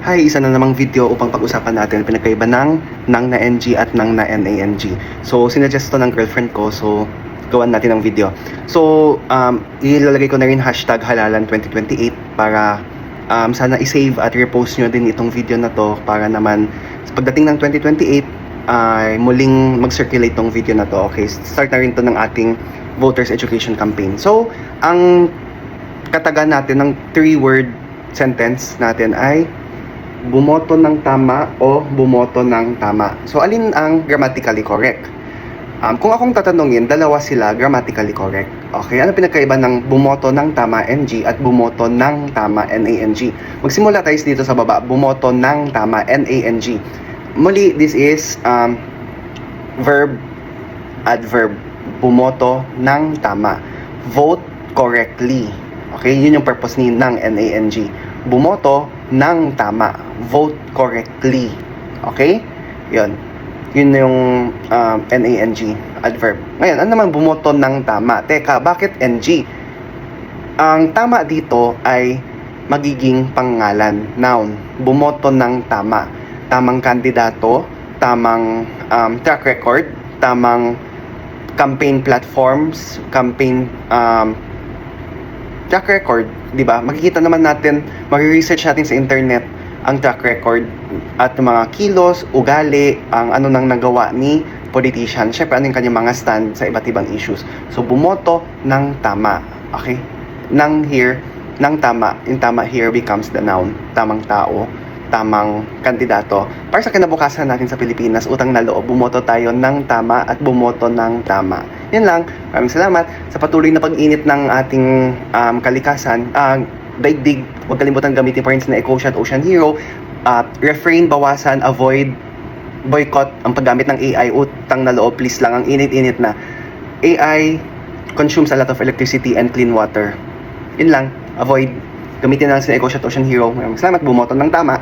Hi, isa na namang video upang pag-usapan natin pinagkaiba ng nang na NG at nang na NANG. So, sinuggest to ng girlfriend ko, so gawan natin ng video. So, ilalagay ko na rin hashtag halalan 2028 para sana i-save at repost nyo din itong video na to para naman pagdating ng 2028 ay muling mag-circulate tong video na to. Okay, start na rin to ng ating voters education campaign. So, ang katagan natin ng 3-word sentence natin ay bumoto ng tama o bumoto ng tama. So, alin ang grammatically correct? Kung akong tatanungin, dalawa sila grammatically correct. Okay, ano pinagkaiba ng bumoto ng tama NG at bumoto ng tama NANG? Magsimula tayo dito sa baba, bumoto ng tama NANG. Muli, this is verb, adverb. Bumoto ng tama. Vote correctly. Okay, yun yung purpose ni ng NANG. Bumoto ng tama. Vote correctly. Okay? Yun. Yun yung NANG, adverb. Ngayon, ano naman bumoto ng tama? Teka, bakit NG? Ang tama dito ay magiging pangalan, noun. Bumoto ng tama. Tamang kandidato, tamang track record, tamang campaign platforms, campaign track record, di ba? Makikita naman natin, mag-research natin sa internet ang track record at mga kilos, ugali, ang ano nang nagawa ni politician. Syempre, ano yung kanyang mga stand sa iba't ibang issues. So, bumoto ng tama. Okay? Nang here, ng tama. Yung tama here becomes the noun. Tamang tao, tamang kandidato. Para sa kinabukasan natin sa Pilipinas, utang na loob, bumoto tayo ng tama at bumoto ng tama. Yan lang. Maraming salamat sa patuloy na pag-init ng ating kalikasan. Daigdig, huwag kalimutan gamitin pa rin na EcoShot Ocean Hero. Refrain, bawasan, avoid, boycott ang paggamit ng AI. Utang na loob, please lang. Ang init-init na. AI consumes a lot of electricity and clean water. Yun lang. Avoid. Gamitin lang sa EcoShot Ocean Hero. Maraming salamat. Bumoto ng tama.